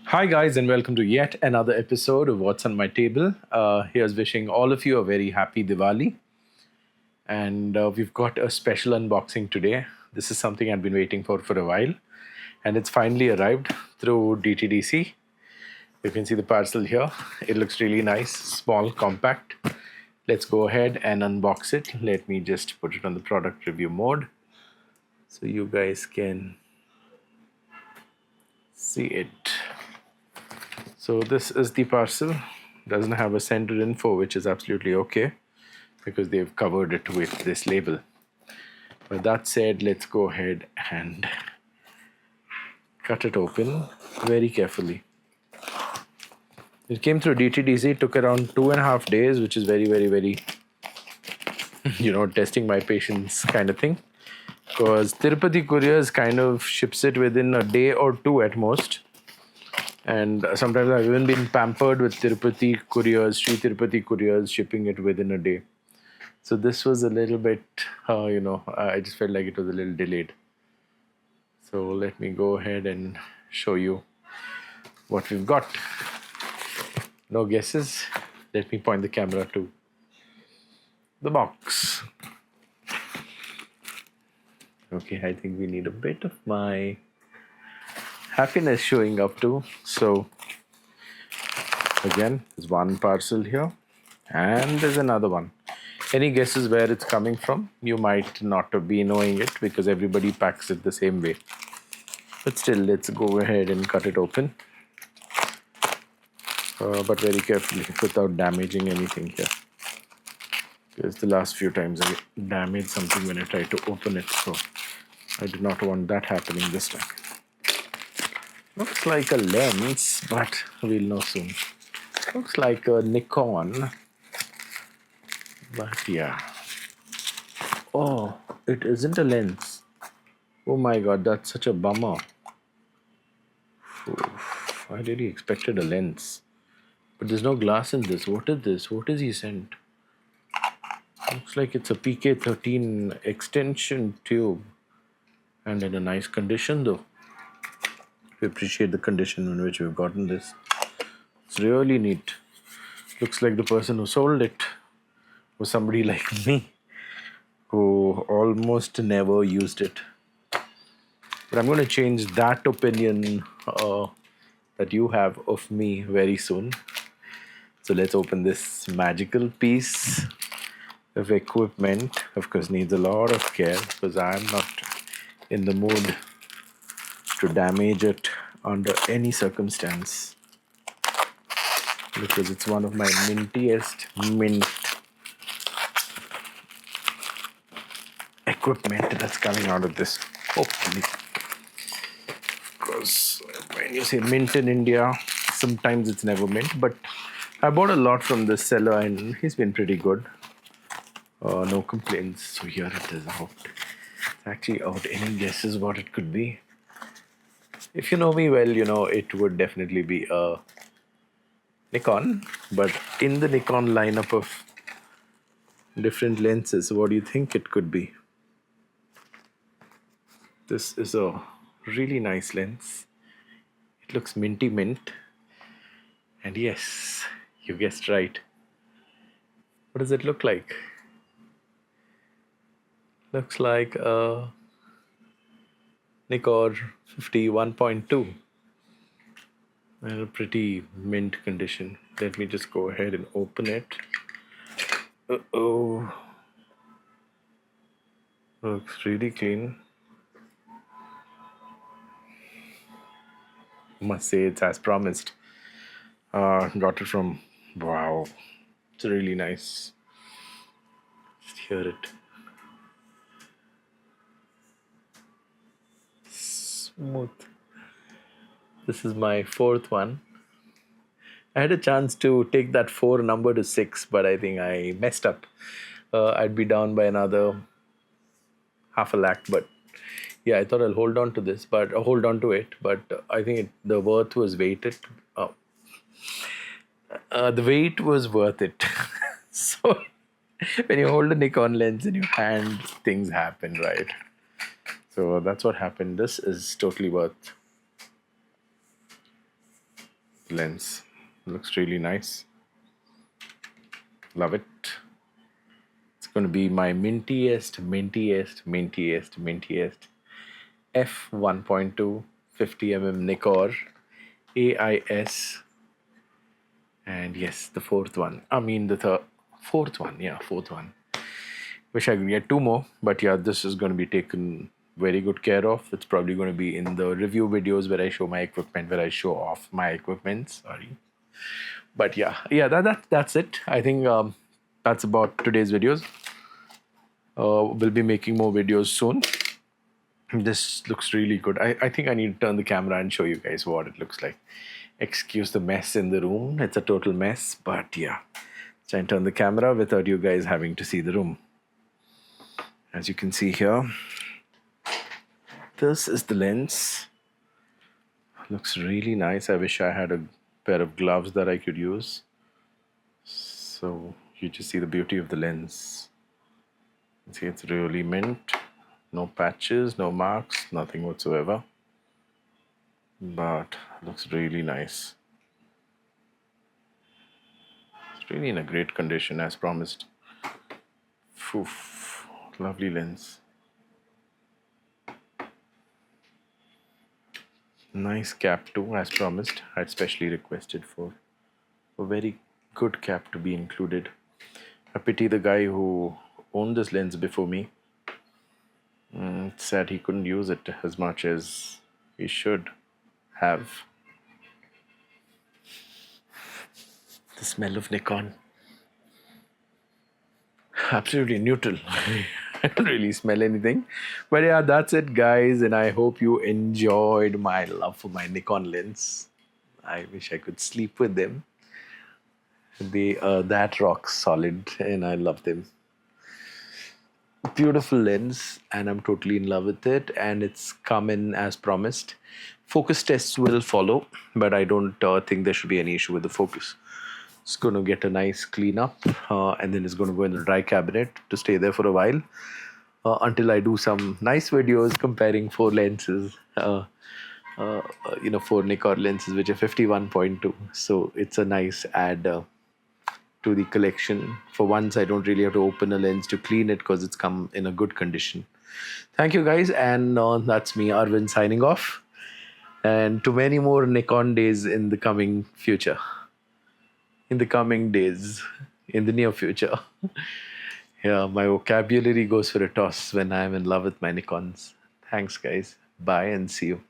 Hi, guys, and welcome to yet another episode of What's on My Table. Here's wishing all of you a very happy Diwali. And we've got a special unboxing today. This is something I've been waiting for a while, and it's finally arrived through DTDC. You can see the parcel here. It looks really nice, small, compact. Let's go ahead and unbox it. Let me just put it on the product review mode so you guys can see it. So this is the parcel. Doesn't have a sender info, which is absolutely okay because they've covered it with this label. But that said, let's go ahead and cut it open very carefully. It came through DTDC, took around 2.5 days, which is very, testing my patience kind of thing. Because Tirupati Couriers kind of ships it within a day or two at most. And sometimes I've even been pampered with Tirupati Couriers, Sri Tirupati Couriers shipping it within a day. So this was a little bit, I just felt like it was a little delayed. So let me go ahead and show you what we've got. No guesses. Let me point the camera to the box. Okay, I think we need a bit of my happiness showing up too. So again, there's one parcel here and there's another one. Any guesses where it's coming from? You might not be knowing it because everybody packs it the same way. But still, let's go ahead and cut it open. But very carefully without damaging anything here. Because the last few times I damaged something when I tried to open it. So I did not want that happening this time. Looks like a lens, but we'll know soon. Looks like a Nikon. But yeah. Oh, it isn't a lens. Oh my god, that's such a bummer. Oof, I really expected a lens. But there's no glass in this. What is this? What is he sent? Looks like it's a PK13 extension tube. And in a nice condition though. We appreciate the condition in which we've gotten this. It's really neat. Looks like the person who sold it was somebody like me who almost never used it. But I'm going to change that opinion that you have of me very soon. So let's open this magical piece of equipment. Of course, needs a lot of care because I'm not in the mood to damage it under any circumstance. Because it's one of my mintiest mint equipment that's coming out of this. Hopefully. Because when you say mint in India, sometimes it's never mint. But I bought a lot from this seller and he's been pretty good. No complaints. So here it is out. It's actually out. Any guesses what it could be? If you know me well, you know it would definitely be a Nikon. But in the Nikon lineup of different lenses, what do you think it could be? This is a really nice lens. It looks minty mint. And yes, you guessed right. What does it look like? Looks like a Nikon 51.2 and a pretty mint condition. Let me just go ahead and open it. Uh-oh. Looks really clean. Must say it's as promised. Got it from, wow, it's really nice. Just hear it. Smooth. This is my fourth one. I had a chance to take that 4 number to 6, but I think I messed up. I'd be down by another half a lakh, but yeah, I thought I'll hold on to this, but hold on to it. But I think the worth was weighted. The weight was worth it. So when you hold a Nikon lens in your hand, things happen, right? So that's what happened. This is totally worth lens. Looks really nice. Love it. It's going to be my mintiest f 1.2 50mm Nikkor AIS. And yes, the fourth one. I mean the fourth one. Yeah, fourth one. Wish I could get two more, but yeah, this is going to be taken very good care of. It's probably going to be in the review videos where I show my equipment, where I show off my equipment. Sorry, but yeah, that's it. I think that's about today's videos. We'll be making more videos soon. This looks really good. I think I need to turn the camera and show you guys what it looks like. Excuse the mess in the room. It's a total mess, but yeah. Try and turn the camera without you guys having to see the room. As you can see here, this is the lens. Looks really nice. I wish I had a pair of gloves that I could use. So you just see the beauty of the lens. See, it's really mint. No patches, no marks, nothing whatsoever. But looks really nice. It's really in a great condition as promised. Oof, lovely lens. Nice cap too, as promised. I'd specially requested for a very good cap to be included. I pity the guy who owned this lens before me. It's sad he couldn't use it as much as he should have. The smell of Nikon. Absolutely neutral. I don't really smell anything. But yeah, that's it, guys. And I hope you enjoyed my love for my Nikon lens. I wish I could sleep with them. They that rock solid, and I love them. Beautiful lens, and I'm totally in love with it, and it's come in as promised. Focus tests will follow, but I don't think there should be any issue with the focus. It's going to get a nice clean up, and then it's going to go in the dry cabinet to stay there for a while until I do some nice videos comparing four lenses, four Nikon lenses, which are 51.2. So it's a nice add to the collection. For once, I don't really have to open a lens to clean it because it's come in a good condition. Thank you, guys, and that's me, Arvind, signing off. And to many more Nikon days in the coming future. In the coming days, in the near future. Yeah, my vocabulary goes for a toss when I'm in love with my Nikons. Thanks, guys. Bye and see you.